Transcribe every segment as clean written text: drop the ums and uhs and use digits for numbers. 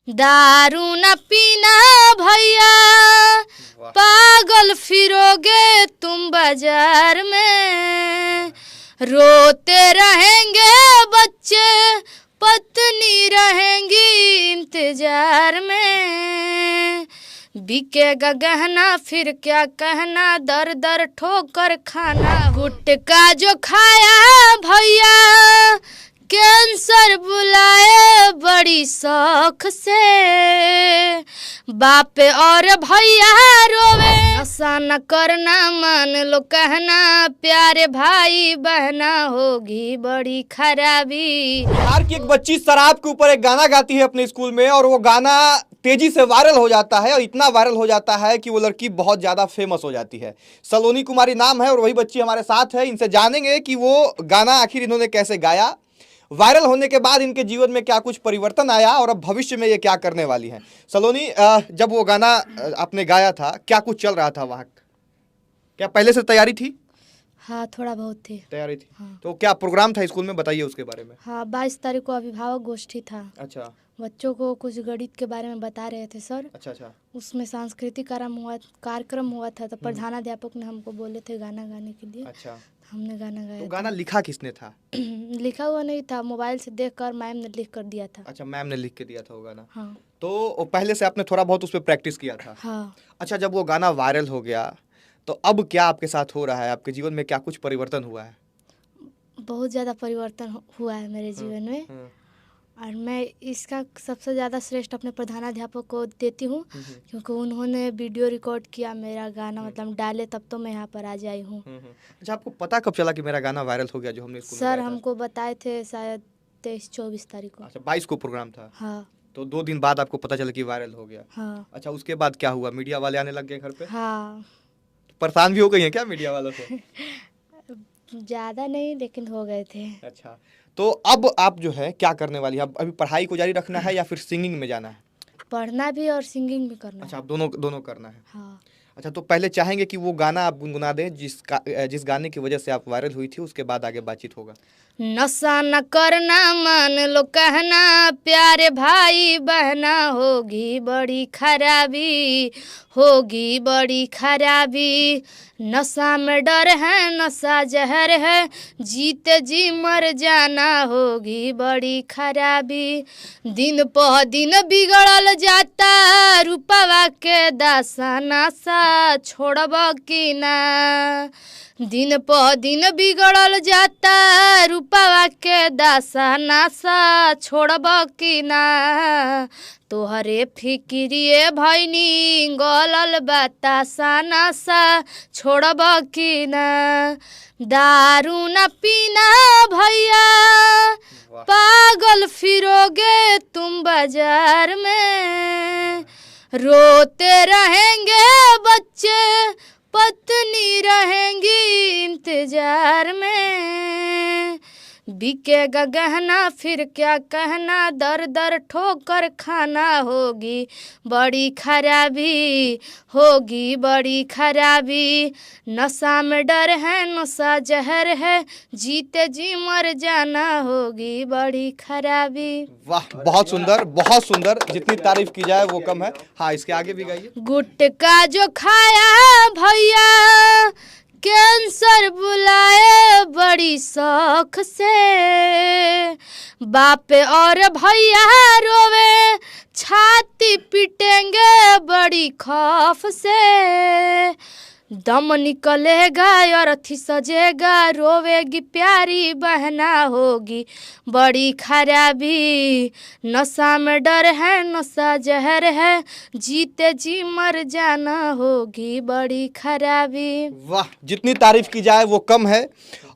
दारू न पीना भैया, पागल फिरोगे तुम बाजार में, रोते रहेंगे बच्चे, पत्नी रहेंगी इंतजार में, बिकेगा गहना फिर क्या कहना, दर दर ठोकर खाना, गुटखा जो खाया भैया, कैंसर बुलाए बड़ी शौक से, बाप और भैया रोवे, नशा न करना मान लो कहना, प्यारे भाई बहना होगी बड़ी खराबी। बिहार की एक बच्ची शराब के ऊपर एक गाना गाती है अपने स्कूल में, और वो गाना तेजी से वायरल हो जाता है, और इतना वायरल हो जाता है कि वो लड़की बहुत ज्यादा फेमस हो जाती है। सलोनी कुमारी नाम है, और वही बच्ची हमारे साथ है। इनसे जानेंगे कि वो गाना आखिर इन्होंने कैसे गाया, वायरल होने के बाद इनके जीवन में क्या कुछ परिवर्तन आया, और अब भविष्य में ये क्या करने वाली हैं। सलोनी, जब वो गाना आपने गाया था, क्या कुछ चल रहा था वहाँ? क्या पहले से तैयारी थी? हाँ, थोड़ा बहुत थी तैयारी थी। हाँ। तो क्या प्रोग्राम था स्कूल में, बताइए उसके बारे में। हाँ, 22 तारीख को अभिभावक गोष्ठी था। अच्छा, बच्चों को कुछ गणित के बारे में बता रहे थे सर। अच्छा। उसमें सांस्कृतिक कार्यक्रम हुआ था, तो प्रधानाध्यापक ने हमको बोले थे गाना गाने के लिए। अच्छा, हमने गाना गाया। तो गाना लिखा किसने था? लिखा हुआ नहीं था, मोबाइल से देखकर मैम ने लिख कर दिया था। अच्छा, मैम ने लिख के दिया था वो गाना। हाँ। तो पहले से आपने थोड़ा बहुत उस पर प्रैक्टिस किया था? हाँ। अच्छा, जब वो गाना वायरल हो गया तो अब क्या आपके साथ हो रहा है? आपके जीवन में क्या कुछ परिवर्तन हुआ है? बहुत ज़्यादा परिवर्तन हुआ है मेरे जीवन में, और मैं इसका सबसे ज़्यादा श्रेष्ठ अपने प्रधानाध्यापक को देती हूँ, क्योंकि उन्होंने वीडियो रिकॉर्ड किया मेरा गाना, मतलब डाले, तब तो मैं यहाँ पर आ जाई हूँ। अच्छा, आपको पता कब चला कि मेरा गाना वायरल हो गया, जो हमने स्कूल में सर गाया था? हमको बताए थे शायद 23-24 तारीख को। अच्छा, 22 को प्रोग्राम था। हाँ। तो 2 दिन बाद आपको पता चला कि वायरल हो गया। हाँ। अच्छा, उसके बाद क्या हुआ? मीडिया वाले आने लग गए घर पे? हाँ। परेशान भी हो गई हैं क्या मीडिया वालों से? ज़्यादा नहीं, लेकिन हो गए थे। अच्छा, तो अब आप जो है क्या करने वाली है? अब अभी पढ़ाई को जारी रखना है या फिर सिंगिंग में जाना है? पढ़ना भी और सिंगिंग भी करना अच्छा, है। आप दोनों करना है। हाँ। अच्छा, तो पहले चाहेंगे कि वो गाना आप गुनगुना दें जिस गाने की वजह से आप वायरल हुई थी, उसके बाद आगे बातचीत होगा। नशा न करना मान लो कहना, प्यारे भाई बहना होगी बड़ी खराबी, होगी बड़ी खराबी, नशा में डर है, नशा जहर है, जीते जी मर जाना होगी बड़ी खराबी, दिन प दिन बिगड़ल जाता, रूपवा के दासा नासा छोड़ब की ना, दिन प दिन बिगड़ल जाता, रूपवा के दासा नासा छोड़ब की ना, तोहरे फिक्रिए भैनी गलल बतासा नासा छोड़ब की ना, दारू न पीना भैया, पागल फिरोगे तुम बाजार में, रोते रहेंगे बच्चे, पत्नी रहेंगी इंतजार में, बिकेगा गहना फिर क्या कहना, दर दर ठोकर खाना, होगी बड़ी खराबी, होगी बड़ी खराबी, नशा में डर है, नशा जहर है, जीते जी मर जाना होगी बड़ी खराबी। वाह, बहुत सुंदर, बहुत सुंदर। जितनी तारीफ की जाए वो कम है। हाँ, इसके आगे भी गाइए। गुटखा जो खाया भैया, कैंसर बुलाए बड़ी शौक से, बाप और भैया रोवे, छाती पीटेंगे बड़ी खौफ से, दम निकलेगा और अर्थी सजेगा, रोवेगी प्यारी बहना होगी बड़ी खराबी, नशा में डर है, नशा जहर है, जीते जी मर जाना होगी बड़ी खराबी। वाह, जितनी तारीफ की जाए वो कम है।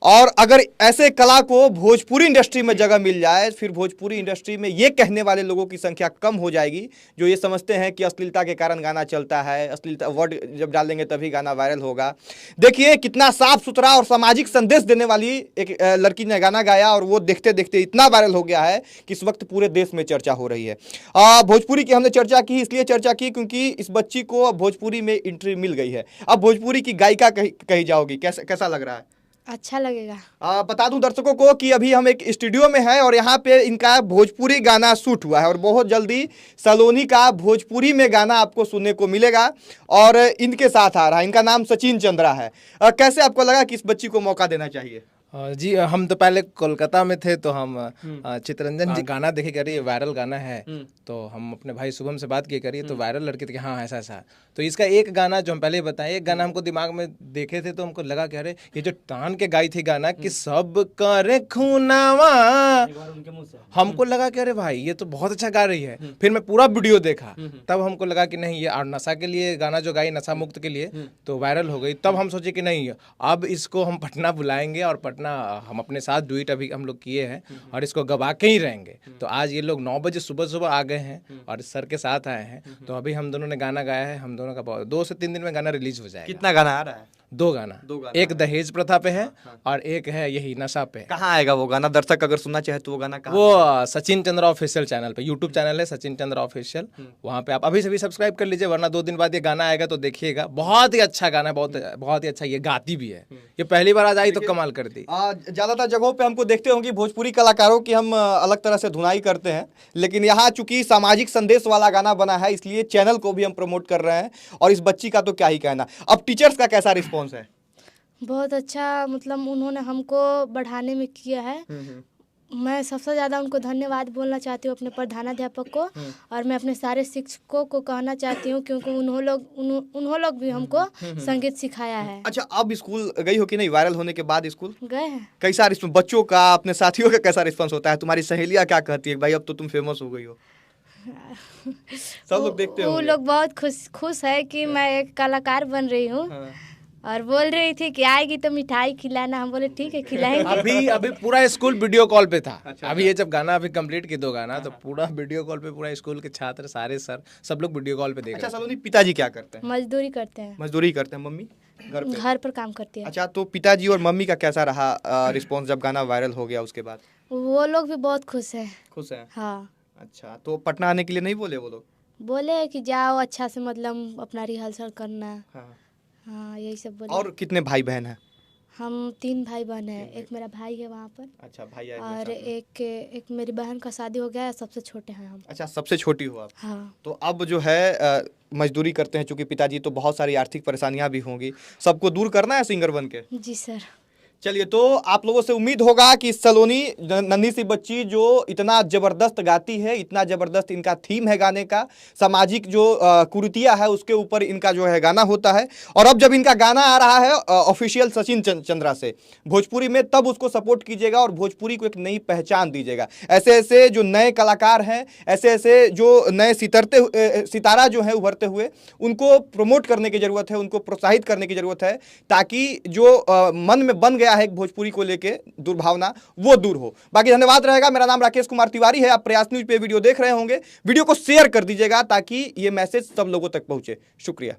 और अगर ऐसे कला को भोजपुरी इंडस्ट्री में जगह मिल जाए, फिर भोजपुरी इंडस्ट्री में ये कहने वाले लोगों की संख्या कम हो जाएगी, जो ये समझते हैं कि अश्लीलता के कारण गाना चलता है, अश्लीलता वर्ड जब डालेंगे तभी गाना वायरल होगा। देखिए कितना साफ सुथरा और सामाजिक संदेश देने वाली एक लड़की ने गाना गाया, और वो देखते देखते इतना वायरल हो गया है कि इस वक्त पूरे देश में चर्चा हो रही है। भोजपुरी की हमने चर्चा की, इसलिए चर्चा की क्योंकि इस बच्ची को अब भोजपुरी में एंट्री मिल गई है। अब भोजपुरी की गायिका कही जाओगी, कैसा लग रहा है? अच्छा लगेगा। बता दूं दर्शकों को कि अभी हम एक स्टूडियो में हैं और यहाँ पे इनका भोजपुरी गाना शूट हुआ है और बहुत जल्दी सलोनी का भोजपुरी में गाना आपको सुनने को मिलेगा और इनके साथ आ रहा है, इनका नाम सचिन चंद्रा है। कैसे आपको लगा कि इस बच्ची को मौका देना चाहिए? जी हम तो पहले कोलकाता में थे तो हम चितरंजन जी गाना देखे करिए, वायरल गाना है, तो हम अपने भाई शुभम से बात किए करिए तो वायरल लड़के थे कि हाँ ऐसा ऐसा। तो इसका एक गाना जो हम पहले बताए, एक गाना हमको दिमाग में देखे थे तो हमको लगा कि अरे ये जो तान के गाई थी गाना कि सब करे खूनावा, हमको लगा कि अरे भाई ये तो बहुत अच्छा गा रही है। फिर मैं पूरा वीडियो देखा तब हमको लगा कि नहीं ये और नशा के लिए गाना जो गाई, नशा मुक्त के लिए, तो वायरल हो गई। तब हम सोचे कि नहीं अब इसको हम पटना बुलाएंगे और पटना हम अपने साथ डुएट अभी हम लोग किए हैं और इसको गवा के ही रहेंगे। तो आज ये लोग 9 बजे सुबह आ गए हैं और सर के साथ आए हैं, तो अभी हम दोनों ने गाना गाया है। हम दोनों का 2 से 3 दिन में गाना रिलीज हो जाएगा। कितना गाना आ रहा है? 2 गाना, एक दहेज प्रथा पे है और एक है यही नशा पे। कहाँ आएगा वो गाना? दर्शक अगर सुनना चाहे तो वो गाना कहाँ? वो सचिन चंद्रा ऑफिशियल चैनल पे, यूट्यूब चैनल है सचिन चंद्रा ऑफिशियल, वहाँ पे आप अभी से भी सब्सक्राइब कर लीजिए, वरना 2 दिन बाद ये गाना आएगा तो देखिएगा। बहुत ही अच्छा गाना है, बहुत ही अच्छा, ये गाती भी है, ये पहली बार आज आई तो कमाल कर दी। ज्यादातर जगहों पे हमको देखते होंगे भोजपुरी कलाकारों की हम अलग तरह से धुनाई करते हैं, लेकिन यहाँ चूंकि सामाजिक संदेश वाला गाना बना है इसलिए चैनल को भी हम प्रमोट कर रहे हैं। और इस बच्ची का तो क्या ही कहना। अब टीचर्स का कैसा रिस्पॉन्स है? बहुत अच्छा, मतलब उन्होंने हमको बढ़ाने में किया है। मैं सबसे ज़्यादा उनको धन्यवाद बोलना चाहती हूँ अपने प्रधानाध्यापक को, और मैं अपने सारे शिक्षकों को कहना चाहती हूँ क्योंकि उन्होंने लोग भी हमको संगीत सिखाया है। अच्छा, अब स्कूल गई हो कि नहीं? वायरल होने के बाद स्कूल गए हैं। कैसा रिस्पॉन्स बच्चों का, अपने साथियों का कैसा रिस्पॉन्स होता है? तुम्हारी सहेलियाँ क्या कहती है? भाई अब तो तुम फेमस हो गई हो। सब लोग देखते हो? वो लोग बहुत खुश है कि मैं एक कलाकार बन रही हूँ। और बोल रही थी कि आएगी तो मिठाई खिलाना। हम बोले ठीक है खिलाएंगे। अभी पूरा स्कूल वीडियो कॉल पे था। अभी ये जब गाना अभी कंप्लीट की 2 गाना तो पूरा वीडियो कॉल पे, पूरा स्कूल के छात्र सारे सर सब लोग वीडियो कॉल पे देख रहे हैं। अच्छा सलोनी, पिताजी क्या करते हैं? मजदूरी करते हैं। मजदूरी करते हैं। मम्मी घर पर काम करती है। अच्छा, तो पिताजी और मम्मी का कैसा रहा रिस्पॉन्स जब गाना वायरल हो गया उसके बाद? वो लोग भी बहुत खुश है। खुश है? हाँ। अच्छा, तो पटना आने के लिए नहीं बोले वो लोग? बोले कि जाओ अच्छा से, मतलब अपना रिहर्सल करना। हाँ यही सब बोले। और कितने भाई बहन हैं? हम 3 भाई बहन हैं। एक मेरा भाई है वहाँ पर। अच्छा, भाई है। और एक मेरी बहन का शादी हो गया है, सबसे छोटे हैं हम। अच्छा, सबसे छोटी हो आप? हाँ। तो अब जो है मजदूरी करते हैं चूंकि पिताजी, तो बहुत सारी आर्थिक परेशानियां भी होंगी, सबको दूर करना है सिंगर बन के? जी सर। चलिए, तो आप लोगों से उम्मीद होगा कि सलोनी नन्ही सी बच्ची जो इतना ज़बरदस्त गाती है, इतना ज़बरदस्त इनका थीम है गाने का, सामाजिक जो कुरीतियाँ है उसके ऊपर इनका जो है गाना होता है। और अब जब इनका गाना आ रहा है ऑफिशियल सचिन चंद्रा से भोजपुरी में, तब उसको सपोर्ट कीजिएगा और भोजपुरी को एक नई पहचान दीजिएगा। ऐसे ऐसे जो नए कलाकार हैं, ऐसे ऐसे जो नए सितारा जो हैं उभरते हुए, उनको प्रमोट करने की ज़रूरत है, उनको प्रोत्साहित करने की ज़रूरत है, ताकि जो मन में बन गया है एक भोजपुरी को लेके दुर्भावना, वो दूर हो। बाकी धन्यवाद रहेगा। मेरा नाम राकेश कुमार तिवारी है। आप प्रयास न्यूज पे वीडियो देख रहे होंगे, वीडियो को शेयर कर दीजिएगा ताकि ये मैसेज सब लोगों तक पहुंचे। शुक्रिया।